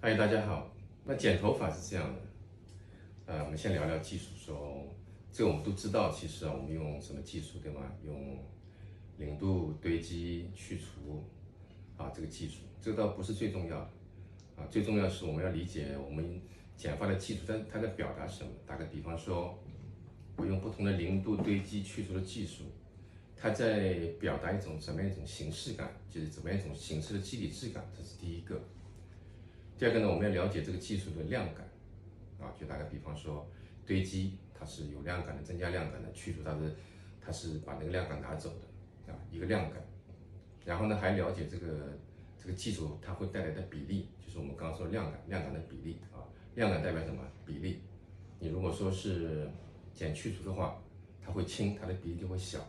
嗨，大家好。那剪头发是这样的，我们先聊聊技术说，这个我们都知道，其实我们用什么技术，对吗？用零度堆积去除这个技术，这个倒不是最重要的最重要的是我们要理解我们剪发的技术，它在表达什么。打个比方说，我用不同的零度堆积去除的技术，它在表达一种什么样一种形式感，就是怎么样一种形式的肌理质感，这是第一个。第二个呢，我们要了解这个技术的量感就打个比方说，堆积它是有量感的，增加量感的；去除它是把那个量感拿走的一个量感。然后呢，还了解这个技术它会带来的比例，就是我们刚刚说量感的比例量感代表什么？比例。你如果说是减去除的话，它会轻，它的比例就会小；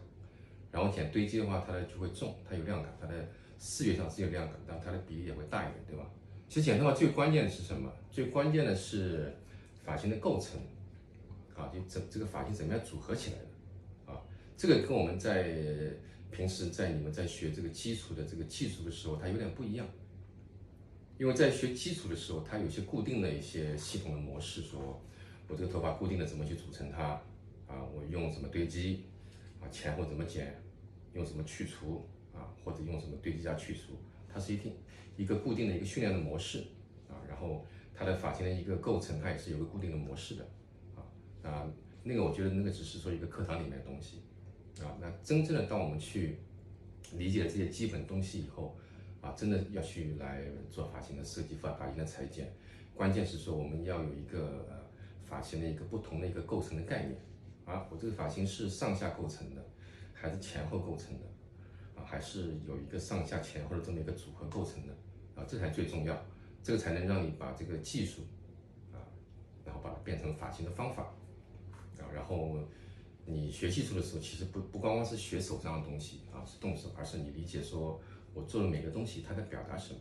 然后减堆积的话，它就会重，它有量感，它的视觉上是有量感，但它的比例也会大一点，对吧？其实剪头发最关键的是什么？最关键的是发型的构成就这个发型怎么样组合起来的这个跟我们平时你们在学这个基础的这个技术的时候，它有点不一样。因为在学基础的时候，它有些固定的一些系统的模式，说我这个头发固定的怎么去组成它我用什么堆积前后怎么剪，用什么去除或者用什么堆积加去除，它是一个固定的一个训练的模式然后它的发型的一个构成，它也是有个固定的模式的那个我觉得那个只是说一个课堂里面的东西那真正的当我们去理解了这些基本东西以后真的要去来做发型的设计、发型的裁剪，关键是说我们要有一个发型的一个不同的一个构成的概念我这个发型是上下构成的，还是前后构成的还是有一个上下前后的这么一个组合构成的这才最重要，这个才能让你把这个技术然后把它变成发型的方法然后你学技术的时候，其实不光光是学手上的东西是动手，而是你理解说我做的每个东西它在表达什么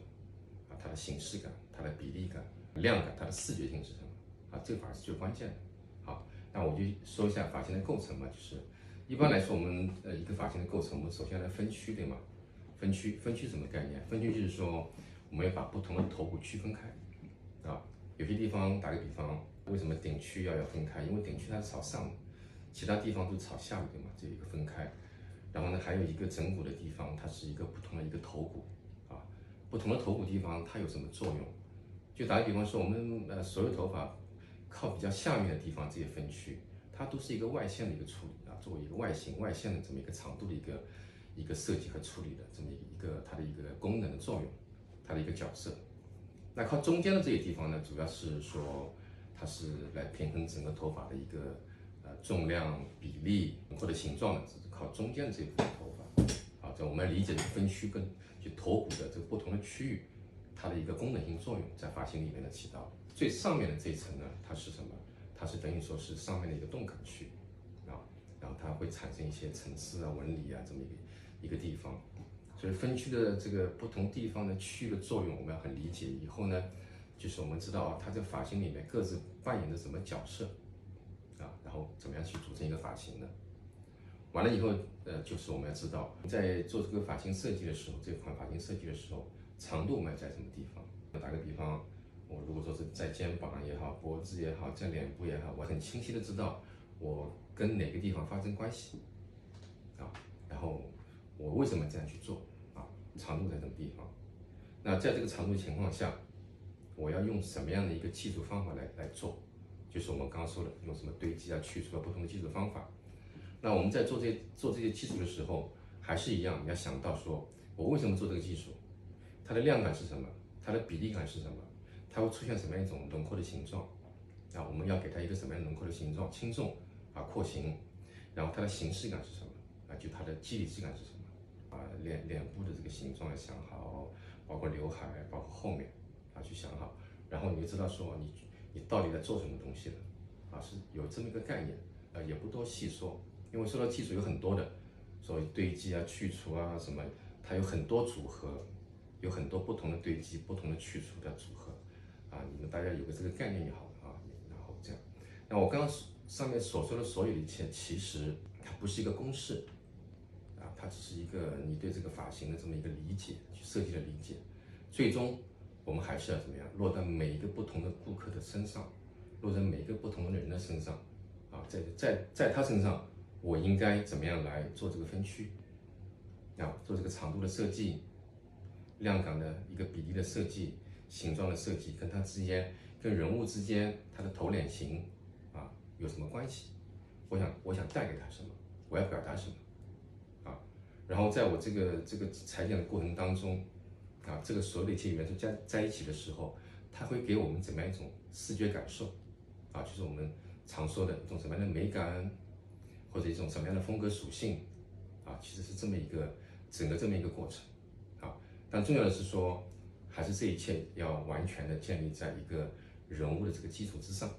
它的形式感、它的比例感、量感、它的视觉性是什么这个反而是最关键的。好，那我就说一下发型的构成嘛，就是一般来说我们一个发型的构成，我们首先来分区，对吗？分区什么概念？分区就是说我们要把不同的头骨区分开有些地方打个比方，为什么顶区要分开？因为顶区它是朝上的，其他地方都朝下的，对吗？这一个分开。然后呢，还有一个枕骨的地方，它是一个不同的一个头骨不同的头骨地方它有什么作用？就打个比方说，我们所有头发靠比较下面的地方这些分区，它都是一个外线的一个处理作为一个外线的这么一个长度的一个设计和处理的这么一个它的一个功能的作用，它的一个角色。那靠中间的这些地方呢，主要是说它是来平衡整个头发的一个重量比例或者形状的，只是靠中间的这部分头发这我们要理解这个分区跟就头骨的这个不同的区域，它的一个功能性作用在发型里面的起到。最上面的这一层呢，它是什么？它是等于说是上面的一个动感区然后它会产生一些层次纹理这么一个地方。所以分区的这个不同地方的区域的作用，我们要很理解。以后呢，就是我们知道它这个发型里面各自扮演着什么角色然后怎么样去组成一个发型呢？完了以后，就是我们要知道，在做这个发型设计的时候，这款发型设计的时候，长度我们要在什么地方？打个比方，我如果说是在肩膀也好，脖子也好，在脸部也好，我很清晰的知道我跟哪个地方发生关系然后我为什么这样去做长度在什么地方？那在这个长度情况下，我要用什么样的一个技术方法来做？就是我们刚刚说的，用什么堆积去除不同的技术方法。那我们在做这些技术的时候，还是一样，你要想到说，我为什么做这个技术？它的量感是什么？它的比例感是什么？它会出现什么样一种轮廓的形状？我们要给它一个什么样轮廓的形状？轻重廓形，然后它的形式感是什么？就它的肌理质感是什么？脸部的这个形状要想好，包括刘海，包括后面去想好，然后你就知道说你到底在做什么东西了是有这么一个概念也不多细说，因为说到技术有很多的，所以堆积去除什么，它有很多组合，有很多不同的堆积、不同的去除的组合你们大家有个这个概念就好了然后这样，那我刚刚上面所说的所有的一切，其实它不是一个公式它只是一个你对这个发型的这么一个理解，去设计的理解。最终我们还是要怎么样落在每一个不同的顾客的身上，落在每一个不同的人的身上，啊，在他身上，我应该怎么样来做这个分区，啊，做这个长度的设计，量感的一个比例的设计，形状的设计，跟它之间，跟人物之间，它的头脸型，啊，有什么关系？我想带给他什么？我要表达什么？啊，然后在我这个裁剪的过程当中，啊，这个所有的一些元素在一起的时候，它会给我们怎么样一种视觉感受？啊，就是我们常说的一种什么样的美感，或者一种什么样的风格属性，啊，其实是这么一个整个这么一个过程，啊，但重要的是说，还是这一切要完全的建立在一个人物的这个基础之上。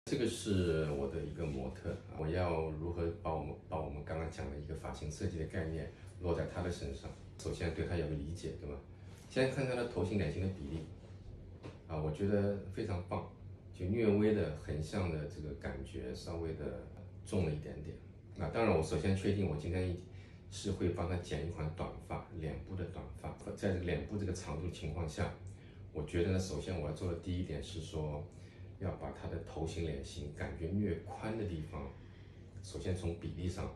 这个是我的一个模特，我要如何把我们刚刚讲的一个发型设计的概念落在他的身上？首先对他有个理解，对吧？先看他的头型脸型的比例，啊，我觉得非常棒，就略微的横向的这个感觉稍微的重了一点点。那当然，我首先确定我今天是会帮他剪一款短发，脸部的短发。在这个脸部这个长度情况下，我觉得呢，首先我要做的第一点是说，要把他的头型脸型感觉略宽的地方，首先从比例上，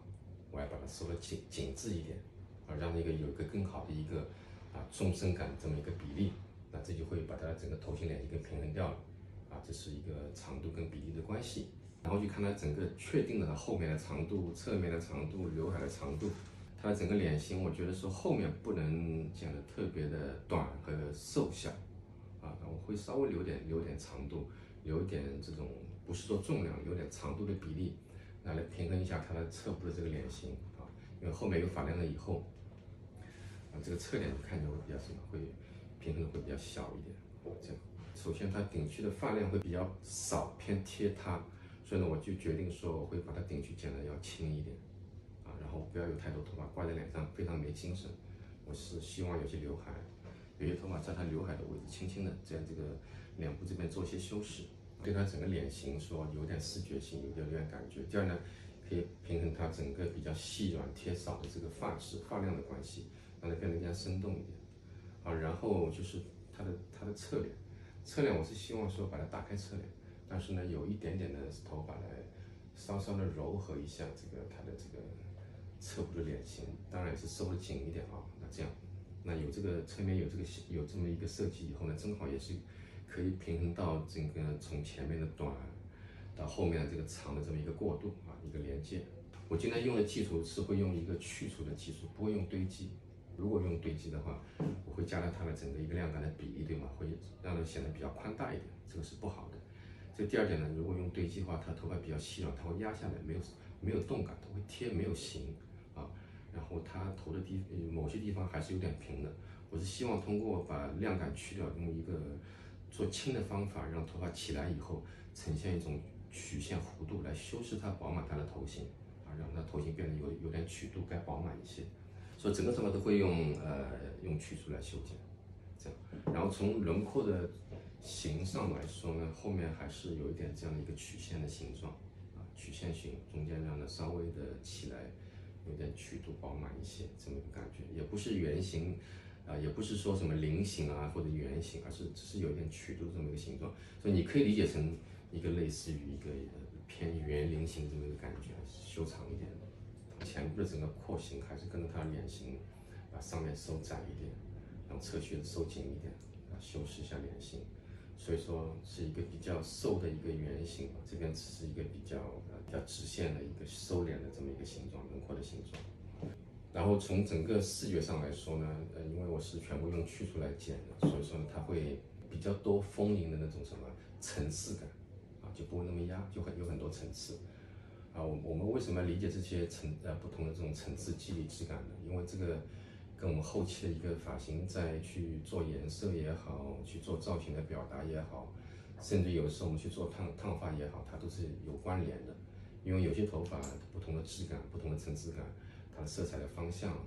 我要把它收的紧致一点，啊，让那个有一个更好的一个纵深感这么一个比例，那这就会把它的整个头型脸型给平衡掉了，啊，这是一个长度跟比例的关系。然后去看它整个确定的后面的长度、侧面的长度、刘海的长度，它的整个脸型，我觉得说后面不能剪得特别的短和瘦小，啊，我会稍微留点长度，留点这种不是说重量，留点长度的比例，来平衡一下它的侧部的这个脸型啊，因为后面有发量了以后，啊，这个侧脸看起来会比较什么，会平衡的会比较小一点，这样。首先它顶区的发量会比较少，偏贴塌。所以呢，我就决定说，我会把它顶区剪得要轻一点，啊，然后不要有太多头发挂在脸上，非常没精神。我是希望有些刘海，有些头发在它刘海的位置轻轻的在这个脸部这边做一些修饰，对它整个脸型说有点视觉性，有点感觉。第二呢，可以平衡它整个比较细软贴少的这个发质发量的关系，让它变得更加生动一点。啊，然后就是它的侧脸，侧脸我是希望说把它打开侧脸。但是呢，有一点点的头发来稍稍的柔和一下它的这个侧部的脸型，当然也是收的紧一点啊。那这样，那有这个侧面有这么一个设计以后呢，正好也是可以平衡到这个从前面的短到后面的这个长的这么一个过渡啊，一个连接。我今天用的基础是会用一个去除的技术，不会用堆积。如果用堆积的话，我会加大它的整个一个量感的比例，对吗？会让它显得比较宽大一点，这个是不好的。这第二点呢，如果用堆积的话，它头发比较细软，它会压下来，没有动感，它会贴没有形啊。然后它头的某些地方还是有点平的。我是希望通过把量感去掉，用一个做轻的方法，让头发起来以后呈现一种曲线弧度来修饰它饱满它的头型啊，让它头型变得有点曲度，该饱满一些。所以整个头发都会用去除来修剪，这样。然后从轮廓的形上来说呢，后面还是有一点这样的一个曲线的形状啊，曲线型中间让它稍微的起来，有点曲度饱满一些，这么一个感觉，也不是圆形啊，也不是说什么菱形啊或者圆形，而是只是有一点曲度这么一个形状，所以你可以理解成一个类似于一个偏圆菱形这么一个感觉，修长一点的。前部的整个廓形还是跟着它的脸型，把上面收窄一点，让侧区收紧一点，修饰一下脸型。所以说是一个比较瘦的一个圆形，这边只是一个比较直线的一个收敛的这么一个形状，轮廓的形状。然后从整个视觉上来说呢，因为我是全部用去除来剪的，所以说呢它会比较多丰盈的那种什么层次感，啊就不会那么压，就有很多层次。啊，我们为什么要理解这些不同的这种层次肌理质感呢？因为这个跟我们后期的一个发型在去做颜色也好，去做造型的表达也好，甚至有的时候我们去做烫发也好，它都是有关联的。因为有些头发不同的质感、不同的层次感，它的色彩的方向，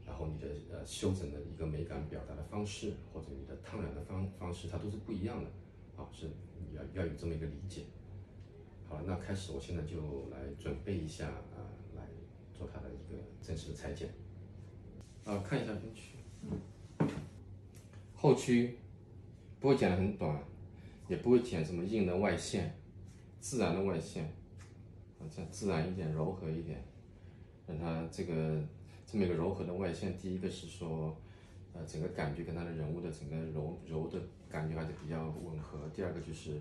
然后你的修整的一个美感表达的方式，或者你的烫染的方式，它都是不一样的。啊，是你要有这么一个理解。好，那开始，我现在就来准备一下来做它的一个正式的裁剪。看一下分区。后区不会剪得很短，也不会剪什么硬的外线，自然的外线，这样自然一点，柔和一点，让它这么一个柔和的外线，第一个是说，整个感觉跟它的人物的整个柔的感觉还是比较吻合。第二个就是，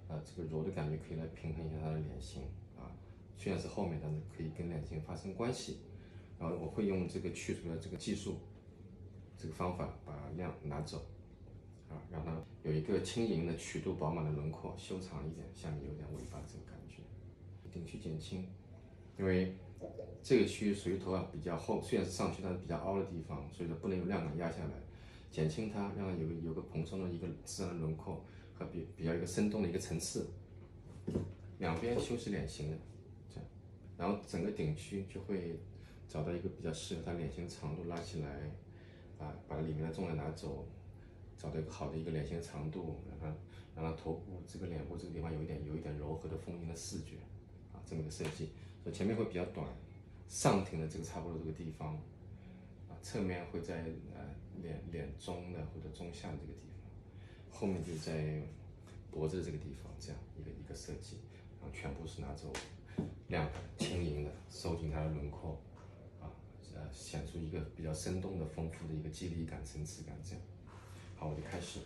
这个柔的感觉可以来平衡一下它的脸型啊，虽然是后面，但是可以跟脸型发生关系。然后我会用这个去除的这个技术，这个方法把量拿走，让它有一个轻盈的曲度饱满的轮廓，修长一点，下面有点尾巴这个感觉，顶区减轻，因为这个区域属于头发比较厚，虽然是上去，但是比较凹的地方，所以说不能有量感压下来，减轻它，让它有个蓬松的一个自然的轮廓和比较一个生动的一个层次，两边修饰脸型的，这样，然后整个顶区就会找到一个比较适合它脸型的长度，拉起来，把里面的重量拿走，找到一个好的一个脸型长度，让它头部这个脸部这个地方有一点柔和的丰盈的视觉，这么一个设计。所以前面会比较短，上庭的这个差不多这个地方，侧面会在脸中的或者中下的这个地方，后面就在脖子的这个地方，这样一个设计，然后全部是拿走亮感轻盈的，收紧它的轮廓，显出一个比较生动的、丰富的一个肌理感、层次感，这样。好，我就开始。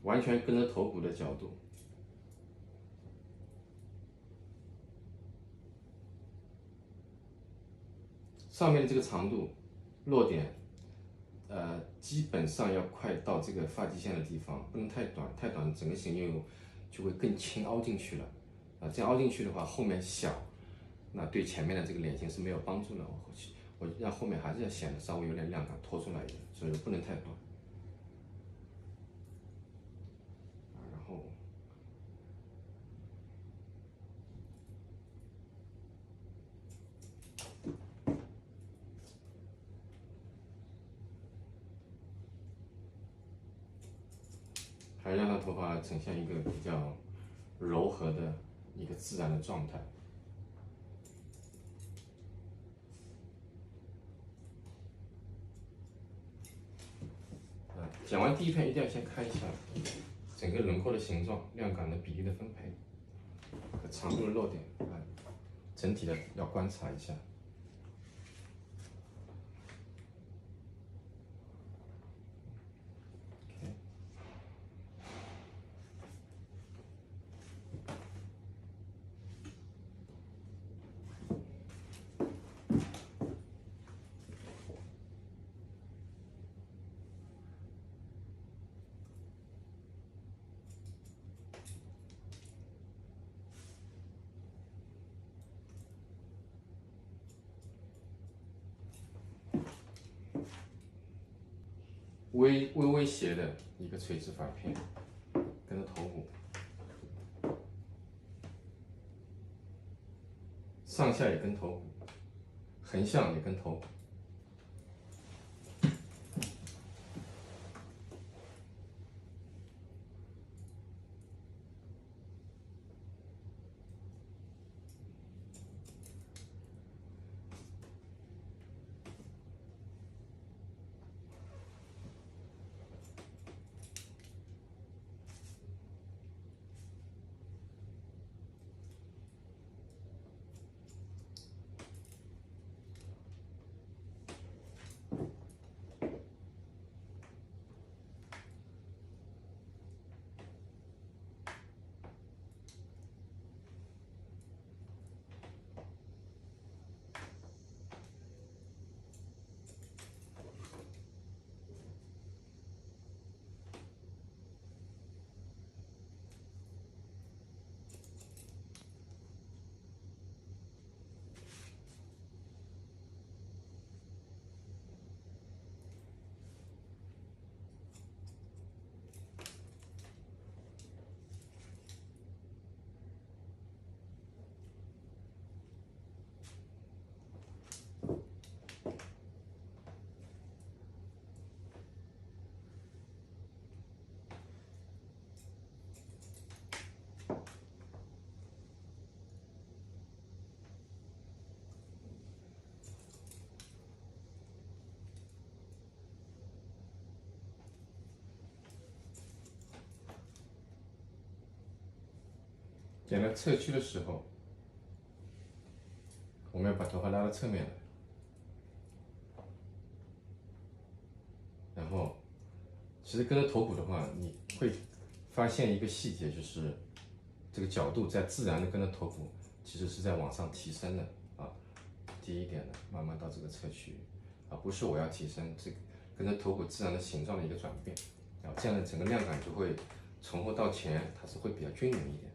完全跟着头骨的角度，上面的这个长度落点，基本上要快到这个发际线的地方，不能太短，太短整个型就会更轻凹进去了，这样凹进去的话，后面小，那对前面的这个脸型是没有帮助的。我让后面还是要显得稍微有点亮感，拖出来一点，所以不能太短。然后还让他头发呈现一个比较柔和的一个自然的状态。剪完第一片一定要先看一下整个轮廓的形状、亮感的比例的分配和长度的落点，整体的要观察一下。微斜的一个垂直发片，跟着头骨，上下也跟头骨，横向也跟头骨。剪到侧区的时候，我们要把头发拉到侧面来，然后，其实跟着头骨的话，你会发现一个细节，就是这个角度在自然的跟着头骨，其实是在往上提升的啊，低一点的，慢慢到这个侧区，啊，不是我要提升，这个跟着头骨自然的形状的一个转变，啊，这样的整个量感就会从后到前，它是会比较均匀一点。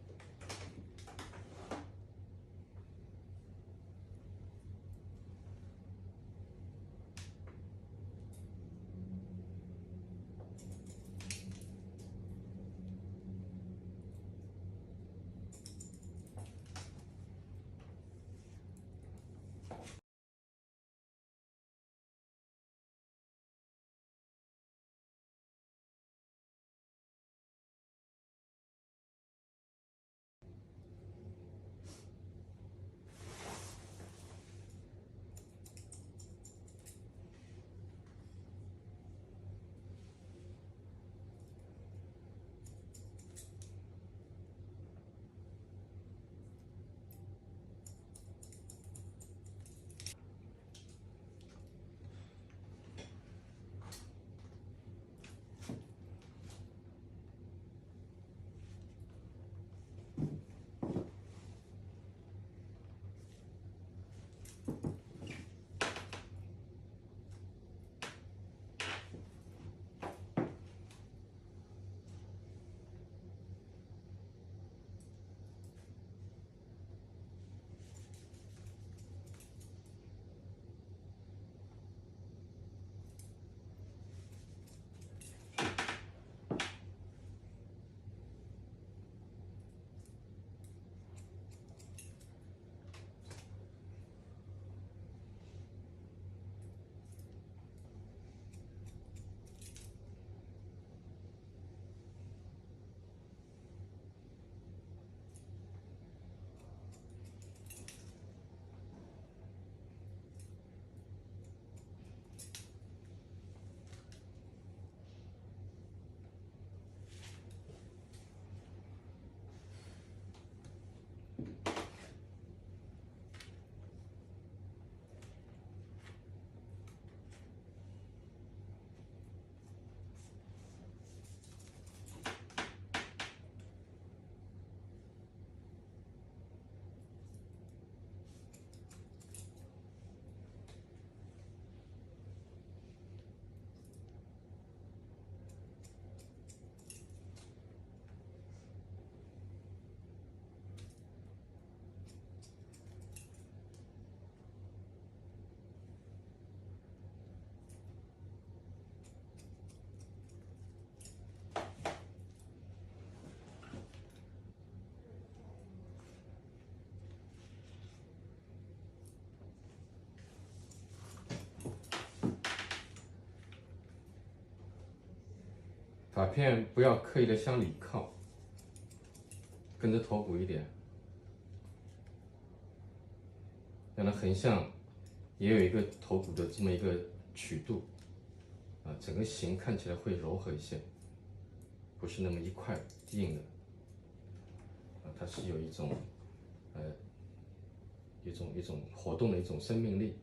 发片不要刻意的向里靠，跟着头骨一点，让它横向也有一个头骨的这么一个曲度，啊，整个形看起来会柔和一些，不是那么一块硬的，啊，它是有一种一种活动的一种生命力。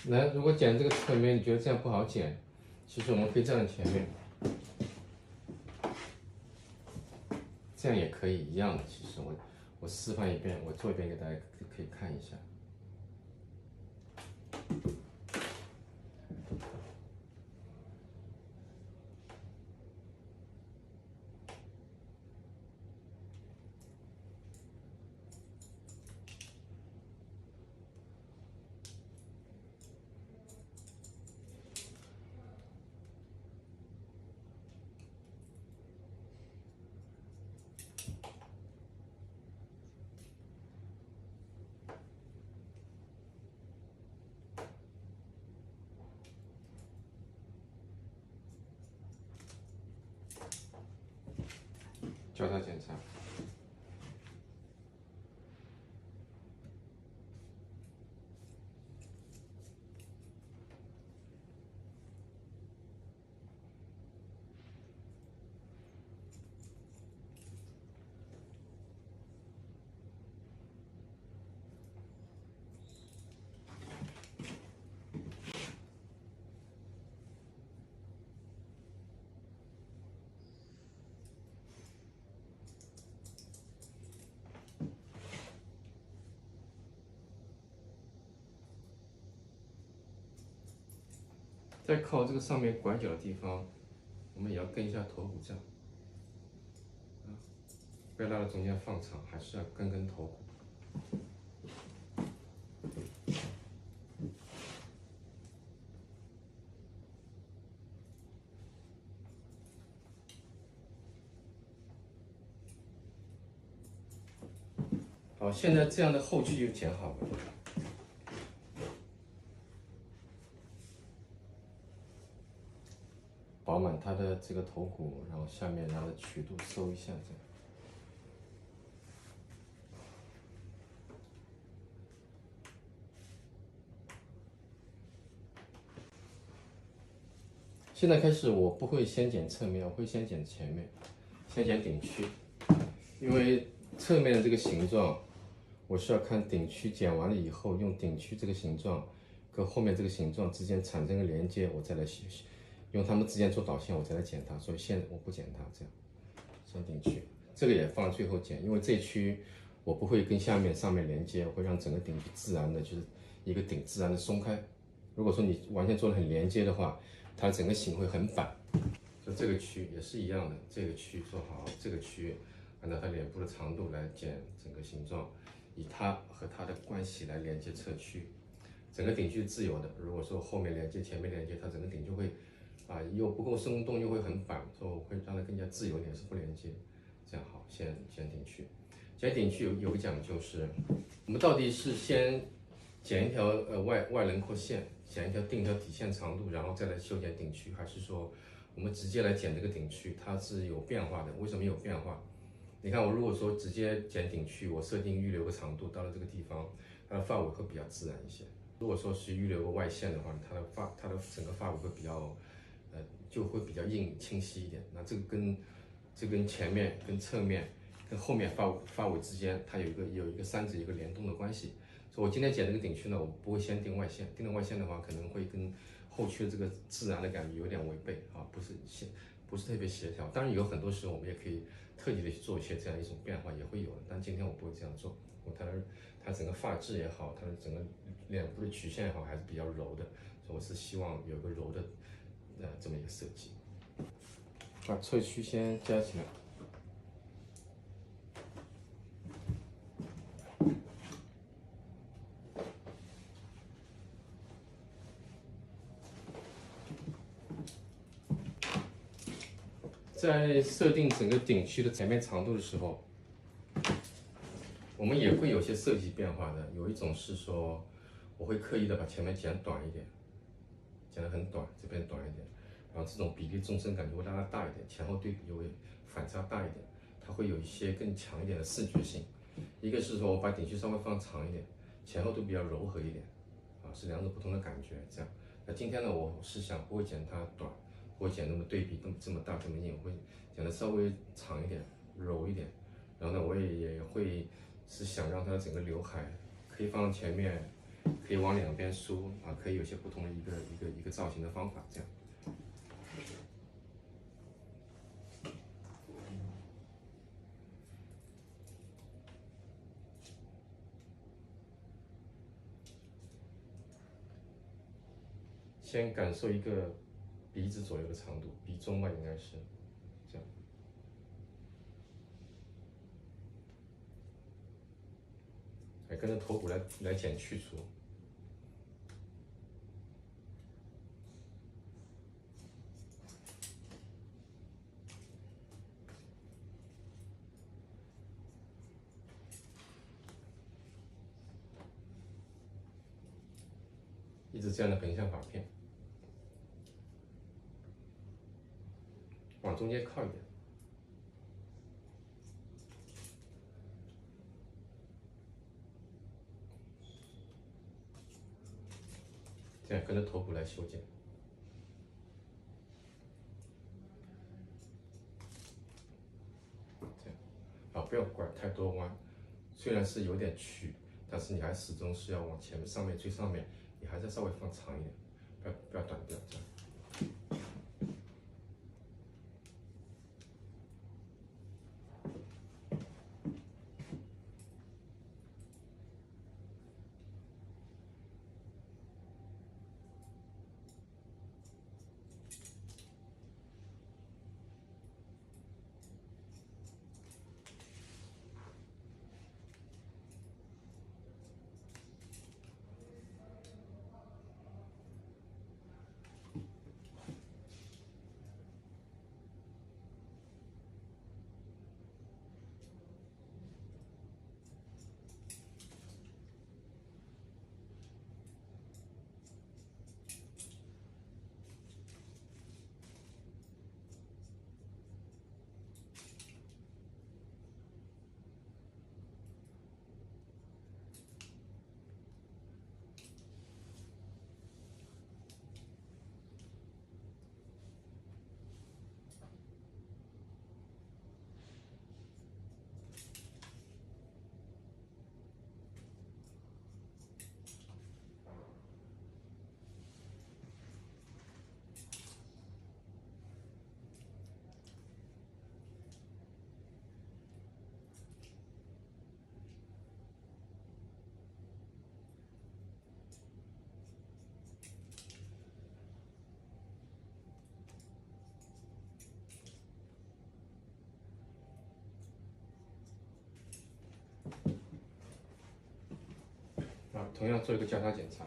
那如果剪这个侧面，你觉得这样不好剪，其实我们可以站在前面，这样也可以一样的。其实我示范一遍，我做一遍给大家可以看一下。交叉检查。在靠这个上面拐角的地方，我们也要跟一下头骨这样，不要拉到中间放长，还是要跟头骨。好，现在这样的后区就剪好了。饱满它的这个头骨，然后下面它的曲度收一下，这样。现在开始，我不会先剪侧面，我会先剪前面，先剪顶区，因为侧面的这个形状，我是要看顶区剪完了以后，用顶区这个形状跟后面这个形状之间产生个连接，我再来用它们之间做导线，我再来剪它。所以现在我不剪它，这样先顶区，这个也放在最后剪，因为这区我不会跟下面上面连接，会让整个顶区自然的，就是一个顶自然的松开。如果说你完全做的很连接的话，它整个形会很板。就这个区也是一样的，这个区做好，这个区按照它脸部的长度来剪整个形状，以它和它的关系来连接侧区。整个顶区是自由的，如果说后面连接、前面连接，它整个顶就会又不够松动，又会很板，所以我会让它更加自由一点，是不连接。这样好，先顶区。剪顶区有个讲究是，我们到底是先剪一条外轮廓线，剪定一条底线长度，然后再来修剪顶区，还是说我们直接来剪这个顶区？它是有变化的。为什么有变化？你看我如果说直接剪顶区，我设定预留个长度，到了这个地方，它的发尾会比较自然一些。如果说是预留个外线的话，它的整个发尾会比较就会比较硬清晰一点。那这跟前面、跟侧面、跟后面发尾之间，它有一个三者一个联动的关系。所以我今天剪这个顶区呢，我不会先定外线，定了外线的话，可能会跟后区的这个自然的感觉有点违背啊，不是特别协调。当然有很多时候我们也可以特地的去做一些这样一种变化，也会有的。但今天我不会这样做，它整个发质也好，它的整个脸部的曲线也好，还是比较柔的，所以我是希望有个柔的这么一个设计。把侧区先加起来。在设定整个顶区的前面长度的时候，我们也会有些设计变化的。有一种是说，我会刻意的把前面剪短一点，剪得很短，这边短一点，然后这种比例纵深感觉会让它大一点，前后对比会反差大一点，它会有一些更强一点的视觉性。一个是说我把顶区稍微放长一点，前后都比较柔和一点，是两种不同的感觉。这样，那今天呢，我是想不会剪它短。不会剪那么对比这么大这么硬，我会剪得稍微长一点，柔一点。然后呢，我也会是想让它整个刘海可以放到前面，可以往两边梳啊，可以有些不同的一个造型的方法，这样。先感受一个鼻子左右的长度，鼻中吧应该是这样。来跟着头骨来剪去除。一直这样的横向发片，往中间靠一点。这样跟着头骨来修剪。这样，啊，不要拐太多弯，虽然是有点曲，但是你还始终是要往前面上面最上面，你还是稍微放长一点，不要短掉，这样。啊，同样做一个交叉检查。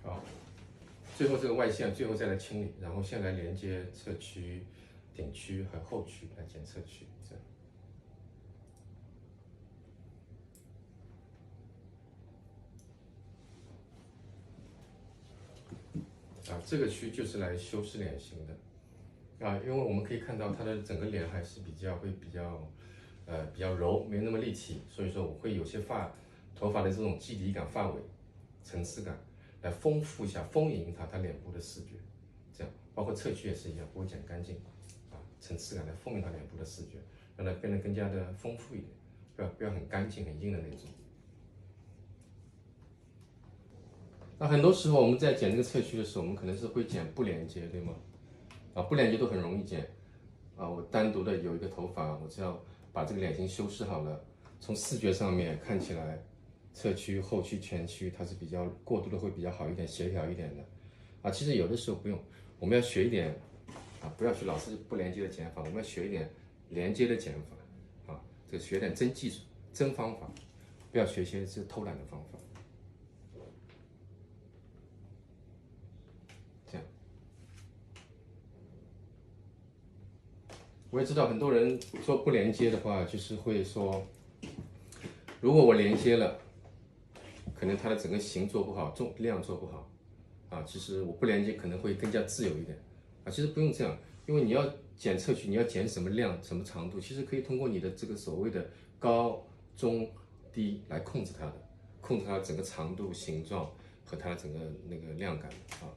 好，最后这个外线最后再来清理，然后先来连接侧区、顶区和后区来剪侧区，这样。啊，这个区就是来修饰脸型的，啊，因为我们可以看到它的整个脸还是比较柔，没那么立体，所以说我会有些头发的这种基底感、发尾、层次感，来丰富一下、丰盈它脸部的视觉，这样，包括侧区也是一样，不会剪干净，啊，层次感来丰盈它脸部的视觉，让它变得更加的丰富一点，不要很干净、很硬的那种。那很多时候我们在剪这个侧区的时候，我们可能是会剪不连接，对吗？啊，不连接都很容易剪。啊，我单独的有一个头发，我只要把这个脸型修饰好了，从视觉上面看起来，侧屈、后屈、前屈它是比较过渡的会比较好一点，协调一点的。啊，其实有的时候不用，我们要学一点啊，不要学老师不连接的减法，我们要学一点连接的减法啊，这学点真技术、真方法，不要学些是偷懒的方法。这样，我也知道很多人说不连接的话，就是会说，如果我连接了，可能它的整个形做不好，重量做不好。啊，其实我不连接可能会更加自由一点，啊，其实不用这样，因为你要减侧屈，你要减什么量、什么长度，其实可以通过你的这个所谓的高、中、低来控制它的，控制它的整个长度、形状和它的整个那个量感啊。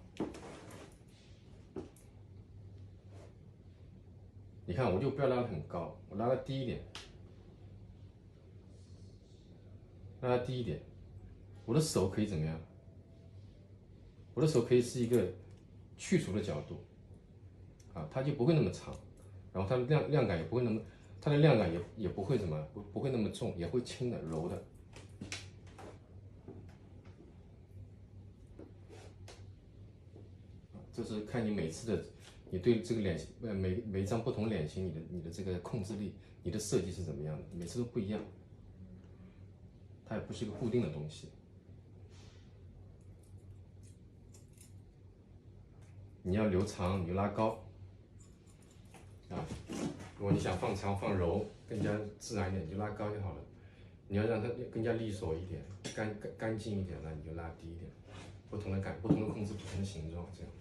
你看，我就不要拉得很高，我拉得低一点，拉得低一点，我的手可以怎么样？我的手可以是一个去除的角度，啊，它就不会那么长，然后它的量感也不会那么，它的量感也不会什么，不会那么重，也会轻的、柔的。这是看你每次的，你对这个脸型，每一张不同脸型，你的这个控制力，你的设计是怎么样的，每次都不一样，它也不是一个固定的东西。你要留长，你就拉高，啊，如果你想放长放柔，更加自然一点，你就拉高就好了。你要让它更加利索一点，干净一点，那你就拉低一点。不同的控制不同的形状，这样。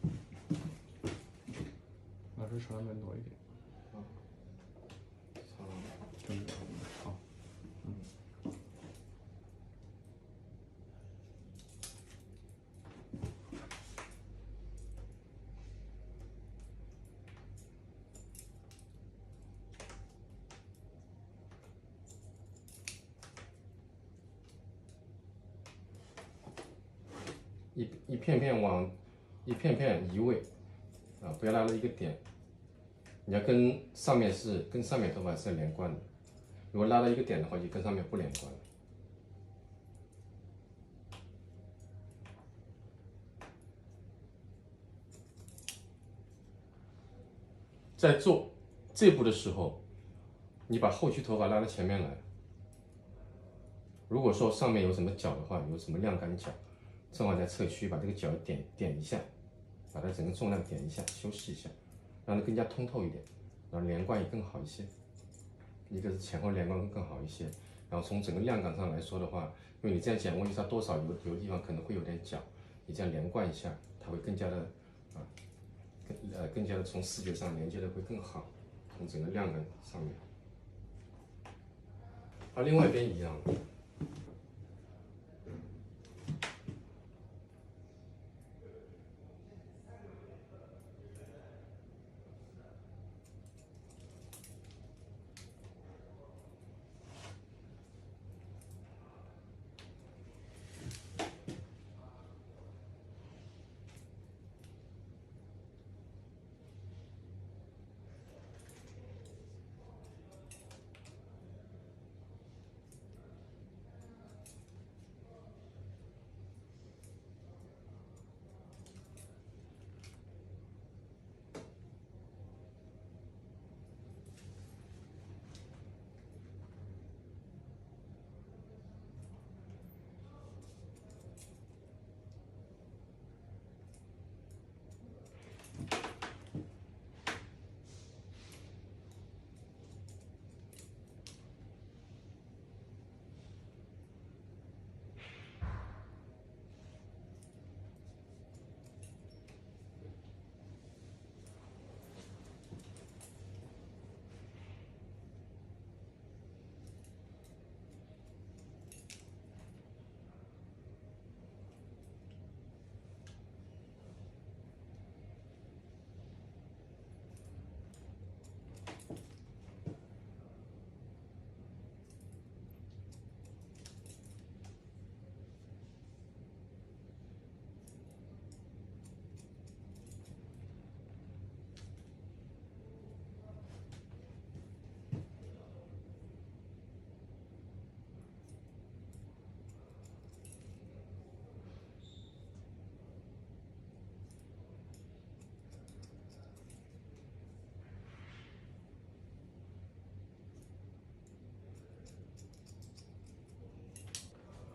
老师长短多一点。啊，长，好。一片片移位，啊，不要拉到一个点，你要跟上面头发是连贯的，如果拉到一个点的话，就跟上面不连贯了。在做这步的时候，你把后屈头发拉到前面来。如果说上面有什么角的话，有什么量感角，正好在侧屈把这个角点一下，把它整个重量点一下，修饰一下，让它更加通透一点，然后连贯也更好一些。一个是前后连贯更好一些，然后从整个量感上来说的话，因为你这样剪过去，它多少有的地方可能会有点角，你这样连贯一下，它会更加的啊，更加的从视觉上连接的会更好，从整个量感上面。而另外一边一样。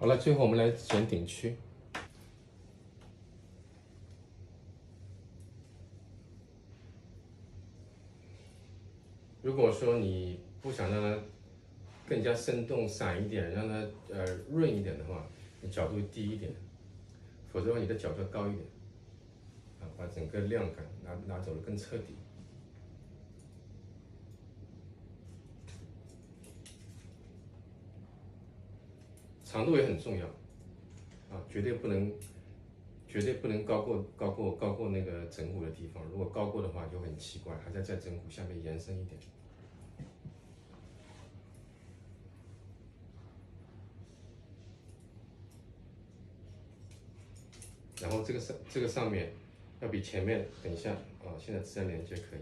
好了，最后我们来剪顶区。如果说你不想让它更加生动闪一点，让它润一点的话，你角度低一点，否则的话你的角度要高一点，啊，把整个亮感拿走的更彻底。长度也很重要，啊，绝对不能高过那个枕骨的地方，如果高过的话就很奇怪，还在枕骨下面延伸一点。然后这个上面要比前面，等一下啊，现在自然连接可以。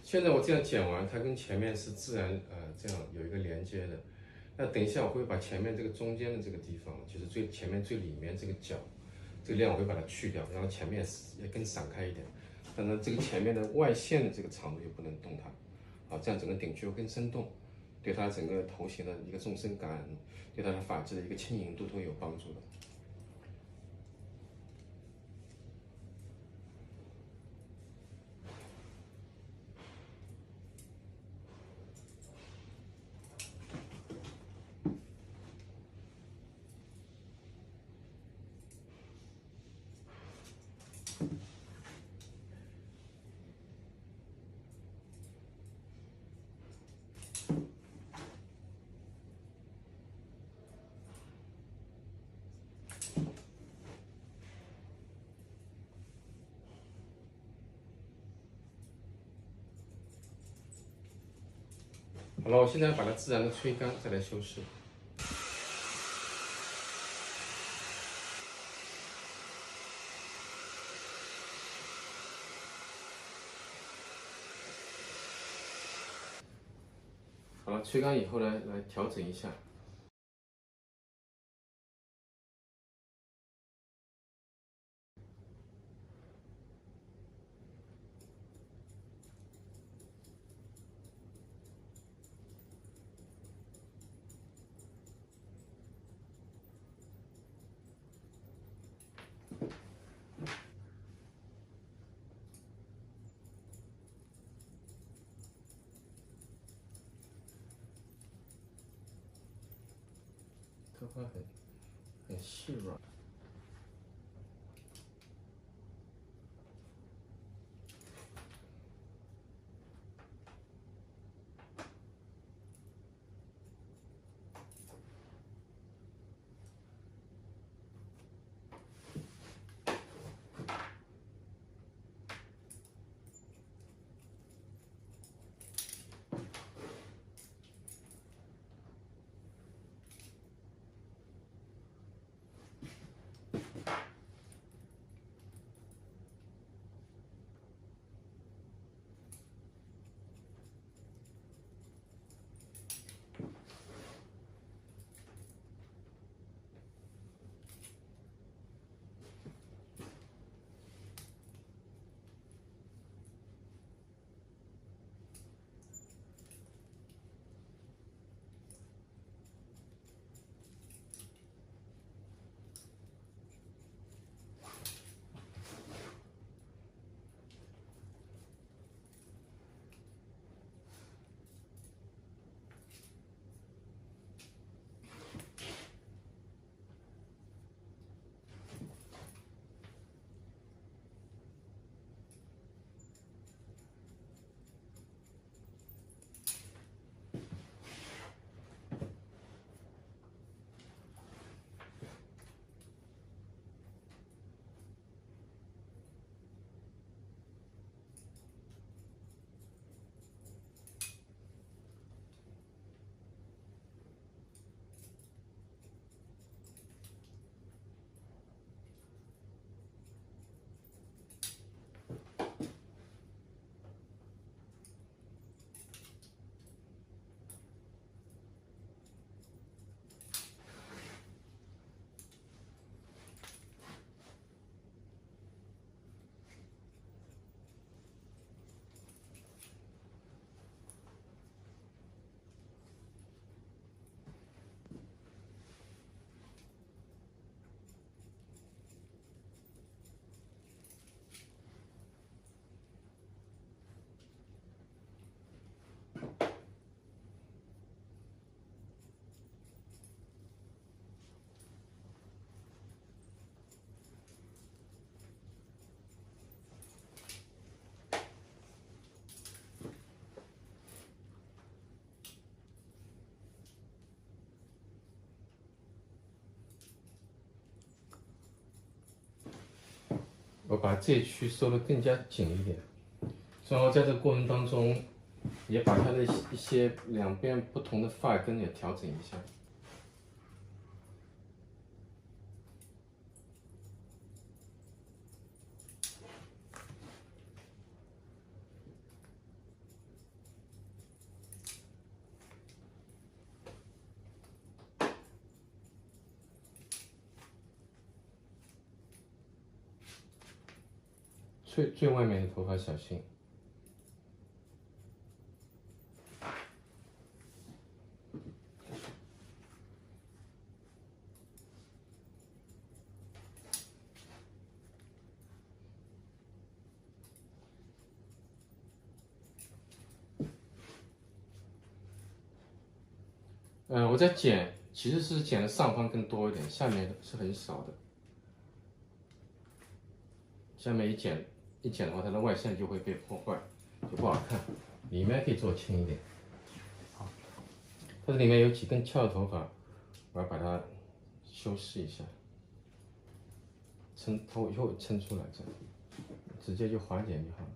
现在我这样剪完，它跟前面是自然这样有一个连接的。那等一下我会把前面这个中间的这个地方，就是前面最里面这个角，这个亮我会把它去掉，然后前面也更散开一点。但是这个前面的外线的这个长度也不能动它，啊，这样整个顶区会更生动，对它整个头型的一个纵深感，对它的发质的一个轻盈度都有帮助的。好了，我现在把它自然的吹干，再来修饰。好了，吹干以后呢，来调整一下。头发很细软。我把这一区收得更加紧一点，然后在这个过程当中，也把它的一些两边不同的发根也调整一下。最外面的头发小心。我在剪，其实是剪的上方更多一点，下面是很少的。下面一剪的话，它的外线就会被破坏，就不好看。里面可以做轻一点。好，它这里面有几根翘的头发，我要把它修饰一下，头以后撑出来，这样直接就缓解就好了。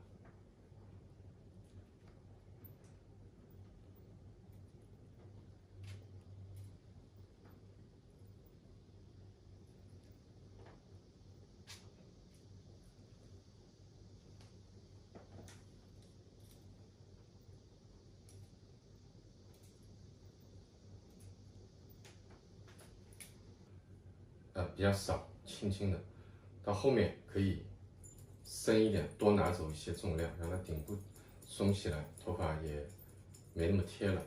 比较少，轻轻的，到后面可以深一点，多拿走一些重量，让它顶部松起来，头发也没那么贴了。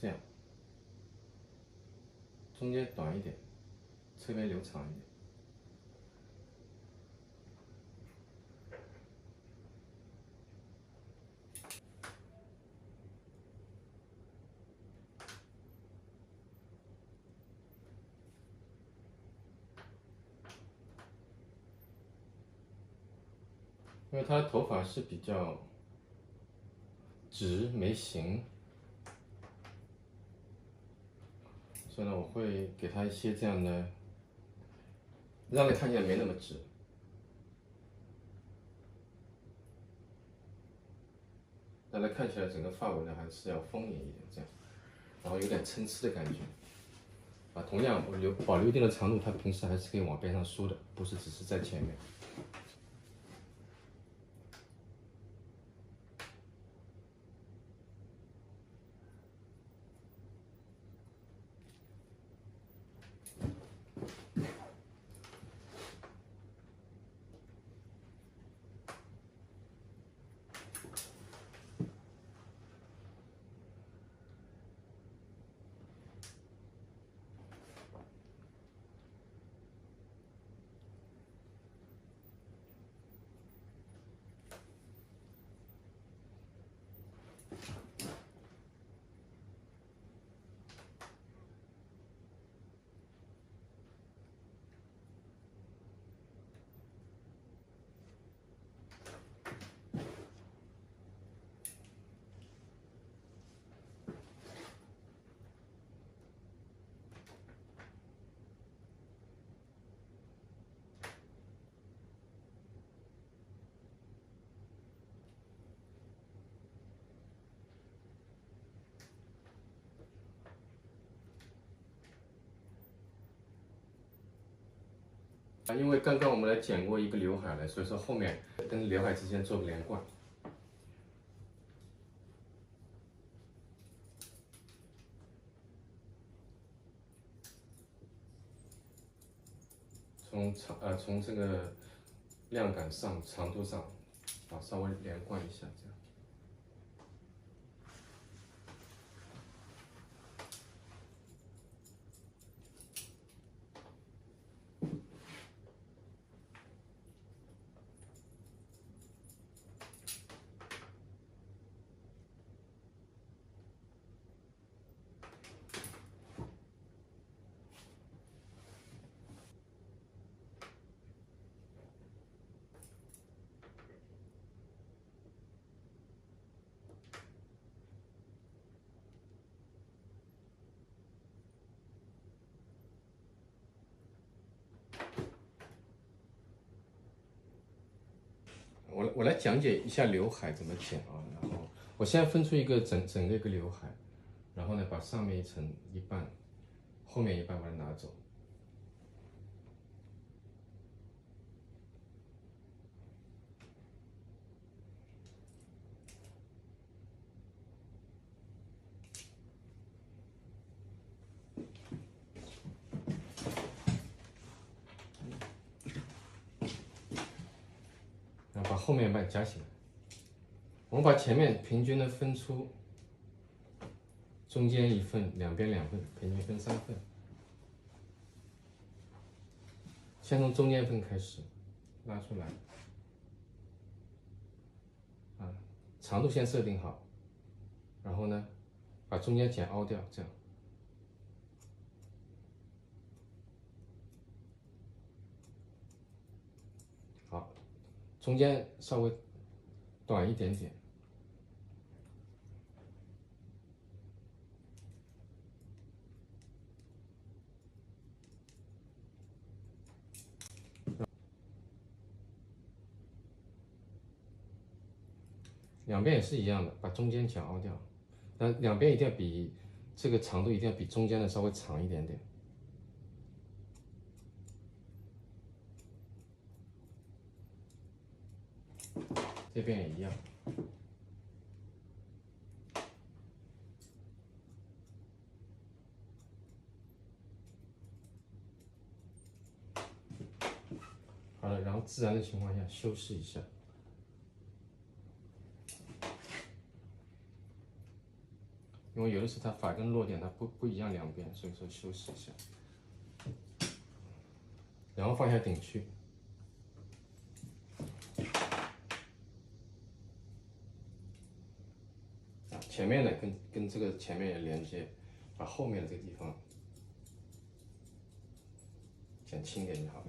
这样，中间短一点，侧边留长一点。因为他头发是比较直没型，所以呢，我会给他一些这样的，让他看起来没那么直，让他看起来整个发纹呢还是要丰盈一点，这样，然后有点参差的感觉。同样我保留一定的长度，它平时还是可以往边上梳的，不是只是在前面。因为刚刚我们来剪过一个刘海了，所以说后面跟刘海之间做个连贯。从这个量感上、长度上，稍微连贯一下，这样。我来讲解一下刘海怎么剪啊。然后我现在分出一个整个一个刘海，然后呢把上面一层一半，后面一半把它拿走。然后把后面一半夹起来。我们把前面平均的分出，中间1份，两边2份，平均分3份。先从中间分开始拉出来，长度先设定好，然后呢，把中间剪凹掉，这样。好，中间稍微短一点点。两边也是一样的，把中间剪凹掉，但两边一定要比这个长度一定要比中间的稍微长一点点。这边也一样。好了，然后自然的情况下修饰一下。因为有的时候它发根落点它不一样两边，所以说修饰一下，然后放下顶区，前面的跟这个前面也连接，把后面的这个地方剪轻点就好了。